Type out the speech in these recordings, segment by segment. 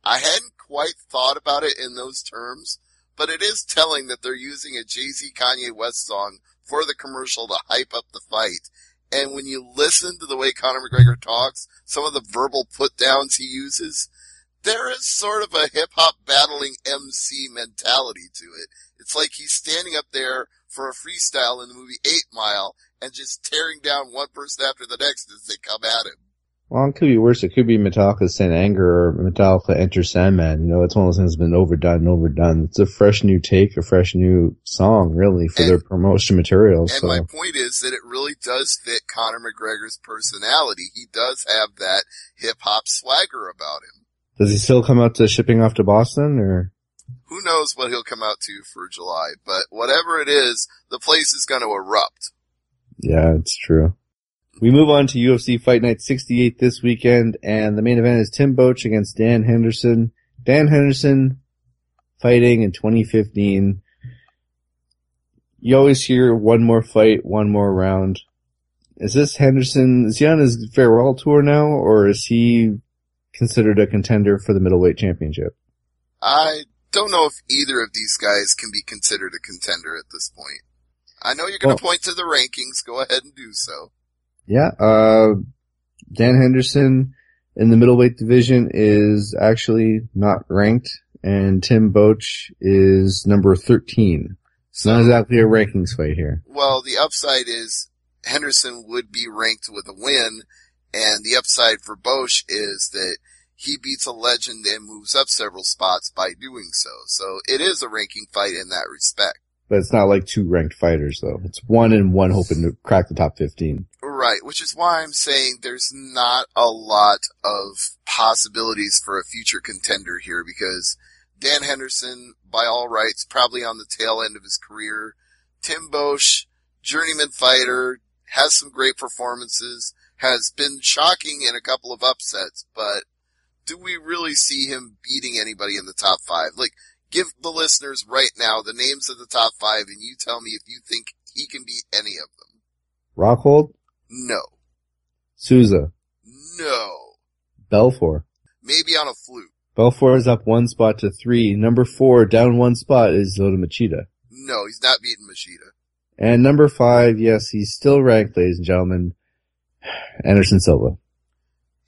I hadn't quite thought about it in those terms, but it is telling that they're using a Jay-Z Kanye West song for the commercial to hype up the fight. And when you listen to the way Conor McGregor talks, some of the verbal put-downs he uses, there is sort of a hip-hop battling MC mentality to it. It's like he's standing up there for a freestyle in the movie 8 Mile and just tearing down one person after the next as they come at him. Well, it could be worse. It could be Metallica Saint Anger or Metallica Enter Sandman. You know, it's one of those things that's been overdone. It's a fresh new take, a fresh new song, really, for their promotion materials. And my point is that it really does fit Conor McGregor's personality. He does have that hip-hop swagger about him. Does he still come out to shipping off to Boston, or? Who knows what he'll come out to for July, but whatever it is, the place is going to erupt. Yeah, it's true. We move on to UFC Fight Night 68 this weekend, and the main event is Tim Boestsch against Dan Henderson. Dan Henderson fighting in 2015. You always hear one more fight, one more round. Is this Henderson, is he on his farewell tour now, or is he considered a contender for the middleweight championship? I don't know if either of these guys can be considered a contender at this point. I know you're going to point to the rankings. Go ahead and do so. Yeah, Dan Henderson in the middleweight division is actually not ranked, and Tim Boestsch is number 13. It's not exactly a rankings fight here. Well, the upside is Henderson would be ranked with a win, and the upside for Boestsch is that he beats a legend and moves up several spots by doing so. So it is a ranking fight in that respect. But it's not like two ranked fighters, though. It's one and one hoping to crack the top 15. Right, which is why I'm saying there's not a lot of possibilities for a future contender here, because Dan Henderson, by all rights, probably on the tail end of his career. Tim Boestsch, journeyman fighter, has some great performances, has been shocking in a couple of upsets, but do we really see him beating anybody in the top 5? Like, give the listeners right now the names of the top 5, and you tell me if you think he can beat any of them. Rockhold? No. Souza? No. Belfort? Maybe on a fluke. Belfort is up one spot to 3. Number 4, down one spot, is Lyoto Machida. No, he's not beating Machida. And number 5, yes, he's still ranked, ladies and gentlemen, Anderson Silva.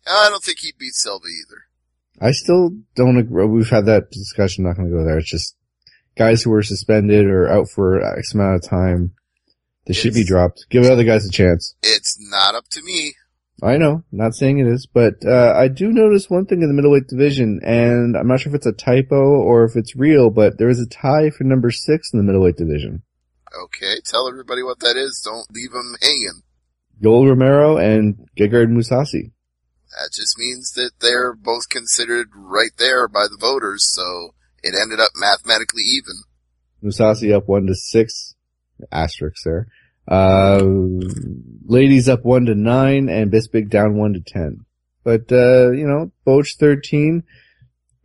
I don't think he beats Silva either. I still don't agree. We've had that discussion. I'm not going to go there. It's just guys who were suspended or out for X amount of time. They should be dropped. Give other guys a chance. It's not up to me. I know. Not saying it is, but I do notice one thing in the middleweight division, and I'm not sure if it's a typo or if it's real, but there is a tie for number 6 in the middleweight division. Okay, tell everybody what that is. Don't leave them hanging. Yoel Romero and Gegard Mousasi. That just means that they're both considered right there by the voters, so it ended up mathematically even. Mousasi up 1-6, asterisk there. Ladies up 1-9, and Bisping down 1-10. But, Boestsch 13,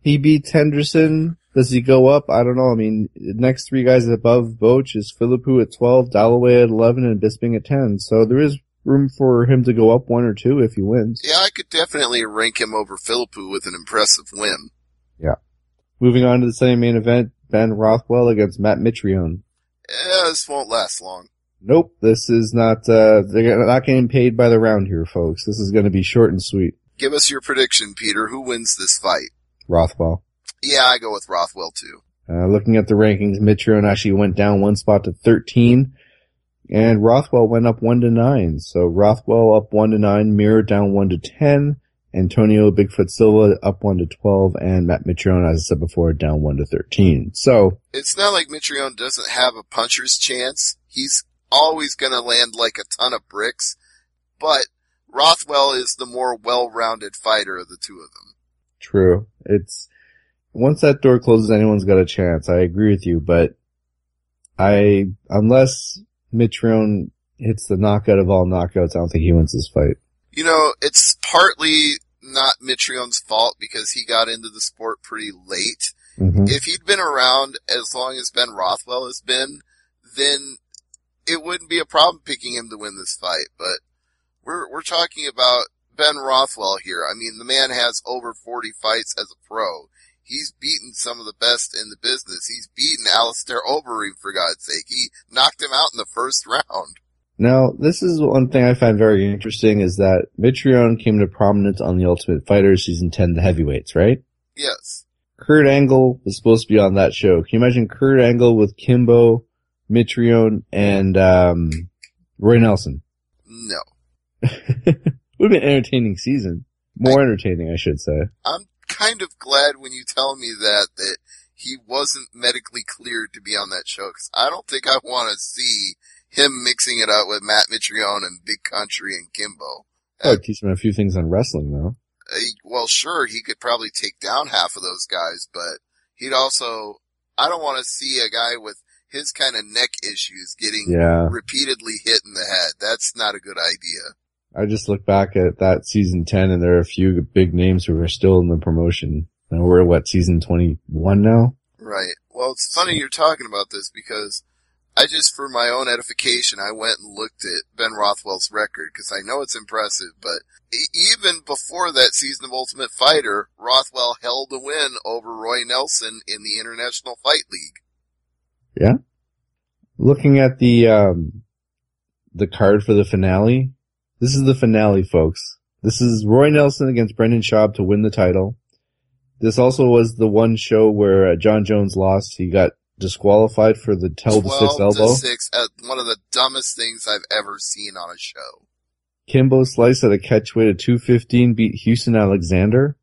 he beats Henderson. Does he go up? I don't know. I mean, the next 3 guys above Boestsch is Philippou at 12, Dalloway at 11, and Bisping at 10. So there is room for him to go up 1 or 2 if he wins. Yeah, I could definitely rank him over Philippou with an impressive win. Yeah. Moving on to the same main event, Ben Rothwell against Matt Mitrione. Yeah, this won't last long. Nope, this is not, they're not getting paid by the round here, folks. This is going to be short and sweet. Give us your prediction, Peter. Who wins this fight? Rothwell. Yeah, I go with Rothwell too. Looking at the rankings, Mitrione actually went down one spot to 13. And Rothwell went up 1-9. So Rothwell up 1-9, Mir down 1-10, Antonio Bigfoot Silva up 1-12, and Matt Mitrione, as I said before, down 1-13. So it's not like Mitrione doesn't have a puncher's chance. He's always going to land like a ton of bricks, but Rothwell is the more well-rounded fighter of the two of them. True. It's once that door closes, anyone's got a chance. I agree with you, but unless Mitrione hits the knockout of all knockouts, I don't think he wins this fight. You know, it's partly not Mitrione's fault because he got into the sport pretty late. Mm-hmm. If he'd been around as long as Ben Rothwell has been, then it wouldn't be a problem picking him to win this fight. But we're talking about Ben Rothwell here. I mean, the man has over 40 fights as a pro. He's beaten some of the best in the business. He's beaten Alistair Overeem, for God's sake. He knocked him out in the first round. Now, this is one thing I find very interesting is that Mitrione came to prominence on The Ultimate Fighter Season 10, the heavyweights, right? Yes. Kurt Angle was supposed to be on that show. Can you imagine Kurt Angle with Kimbo, Mitrione, and Roy Nelson? No. Would have been an entertaining season. More entertaining, I should say. I'm kind of glad when you tell me that he wasn't medically cleared to be on that show, because I don't think I want to see him mixing it up with Matt Mitrione and Big Country and Kimbo. I'd teach him a few things on wrestling, though. Well, sure, he could probably take down half of those guys, but he'd also, I don't want to see a guy with his kind of neck issues getting repeatedly hit in the head. That's not a good idea. I just look back at that season 10 and there are a few big names who are still in the promotion. And we're season 21 now? Right. Well, it's funny you're talking about this because for my own edification, I went and looked at Ben Rothwell's record because I know it's impressive, but even before that season of Ultimate Fighter, Rothwell held a win over Roy Nelson in the International Fight League. Yeah. Looking at the card for the finale, this is the finale, folks. This is Roy Nelson against Brendan Schaub to win the title. This also was the one show where John Jones lost. He got disqualified for the 12-6 elbow. 12-6, one of the dumbest things I've ever seen on a show. Kimbo Slice at a catchweight of 215 beat Houston Alexander.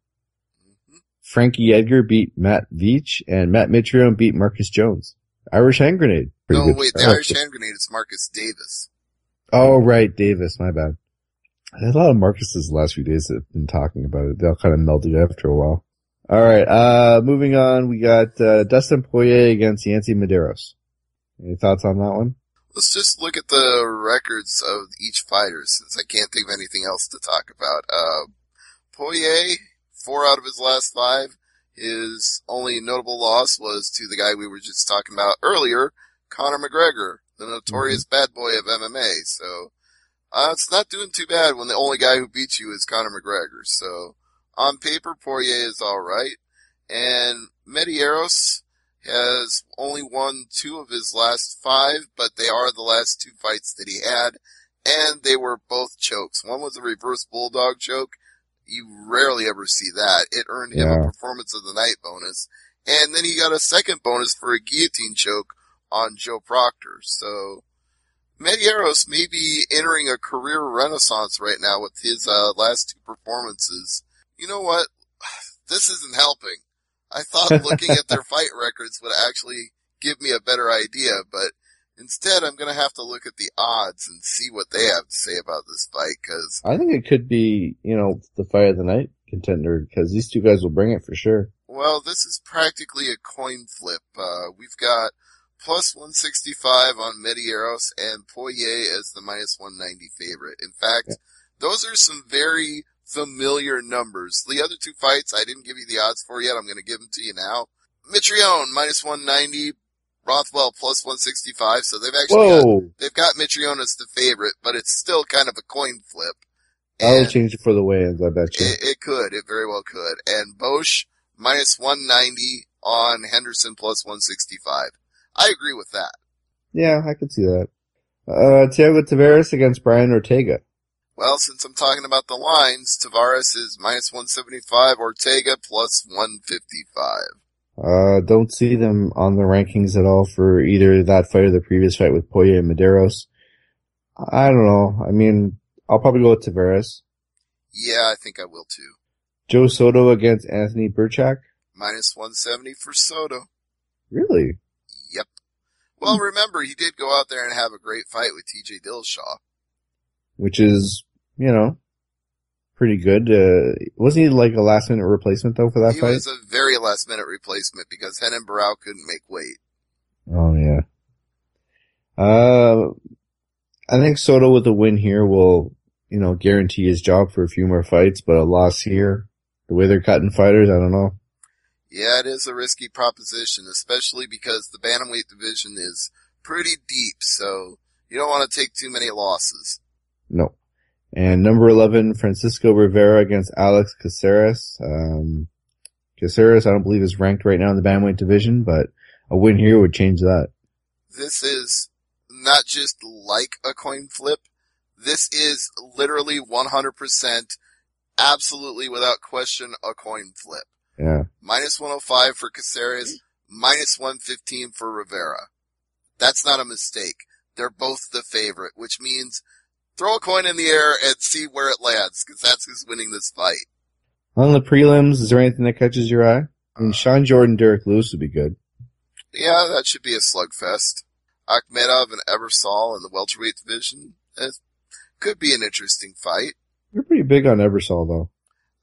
Mm-hmm. Frankie Edgar beat Matt Veach, and Matt Mitrione beat Marcus Jones. Irish Hand Grenade. The Irish Hand Grenade is Marcus Davis. Oh, right, Davis, my bad. I had a lot of Marcuses the last few days that have been talking about it. They all kind of melted after a while. Alright, moving on, we got Dustin Poirier against Yancy Medeiros. Any thoughts on that one? Let's just look at the records of each fighter, since I can't think of anything else to talk about. Poirier, 4 out of his last 5. His only notable loss was to the guy we were just talking about earlier, Conor McGregor, the notorious bad boy of MMA. So, it's not doing too bad when the only guy who beats you is Conor McGregor. So, on paper, Poirier is alright. And Medeiros has only won 2 of his last 5, but they are the last 2 fights that he had. And they were both chokes. One was a reverse bulldog choke. You rarely ever see that. It earned him a performance of the night bonus. And then he got a second bonus for a guillotine choke on Joe Proctor. So, Medeiros may be entering a career renaissance right now with his last 2 performances. You know what? This isn't helping. I thought looking at their fight records would actually give me a better idea, but instead I'm going to have to look at the odds and see what they have to say about this fight, because I think it could be, the fight of the night contender, because these 2 guys will bring it for sure. Well, this is practically a coin flip. We've got plus 165 on Medeiros and Poirier as the minus 190 favorite. In fact, those are some very familiar numbers. The other 2 fights, I didn't give you the odds for yet. I'm going to give them to you now. Mitrione, minus 190. Rothwell, plus 165. So they've actually got Mitrione as the favorite, but it's still kind of a coin flip. That'll change it for the weigh-ins, I bet you. It could. It very well could. And Boestsch, minus 190 on Henderson, plus 165. I agree with that. Yeah, I could see that. Thiago Tavares against Brian Ortega. Well, since I'm talking about the lines, Tavares is minus 175, Ortega plus 155. Don't see them on the rankings at all for either that fight or the previous fight with Poirier and Medeiros. I don't know. I mean, I'll probably go with Tavares. Yeah, I think I will too. Joe Soto against Anthony Burchak. Minus 170 for Soto. Really? Yep. Well, remember, he did go out there and have a great fight with TJ Dillashaw. Which is, pretty good. Wasn't he like a last minute replacement though for that fight? He was a very last minute replacement because Renan Barão couldn't make weight. Oh yeah. I think Soto with a win here will, guarantee his job for a few more fights, but a loss here, the way they're cutting fighters, I don't know. Yeah, it is a risky proposition, especially because the bantamweight division is pretty deep, so you don't want to take too many losses. No. And number 11, Francisco Rivera against Alex Caceres. Can Caceres, I don't believe, is ranked right now in the bantamweight division, but a win here would change that. This is not just like a coin flip. This is literally 100%, absolutely without question, a coin flip. Yeah. Minus 105 for Caceres, minus 115 for Rivera. That's not a mistake. They're both the favorite, which means throw a coin in the air and see where it lands, because that's who's winning this fight. On the prelims, is there anything that catches your eye? I mean, Sean Jordan, Derek Lewis would be good. Yeah, that should be a slugfest. Akhmedov and Ebersol in the welterweight division. It could be an interesting fight. You're pretty big on Ebersol, though.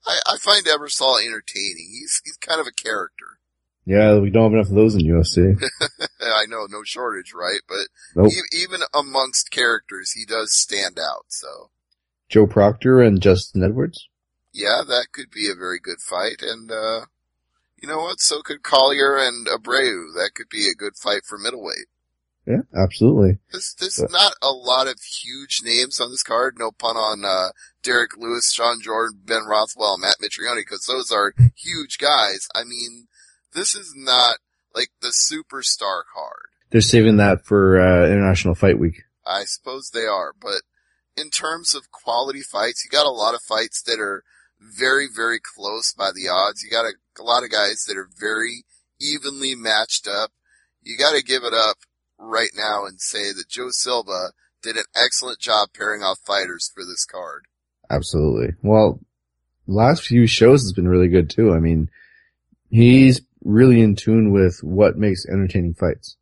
I find Ebersol entertaining. He's kind of a character. Yeah, we don't have enough of those in UFC. I know, no shortage, right? But nope. Even amongst characters, he does stand out, so. Joe Proctor and Justin Edwards? Yeah, that could be a very good fight, and, you know what? So could Collier and Abreu. That could be a good fight for middleweight. Yeah, absolutely. There's not a lot of huge names on this card. No pun on, Derek Lewis, Sean Jordan, Ben Rothwell, Matt Mitrione, because those are huge guys. I mean, this is not like the superstar card. They're saving that for, International Fight Week. I suppose they are, but in terms of quality fights, you got a lot of fights that are very, very close by the odds. You got a lot of guys that are very evenly matched up. You got to give it up right now and say that Joe Silva did an excellent job pairing off fighters for this card. Absolutely. Well, last few shows has been really good too. I mean, he's really in tune with what makes entertaining fights.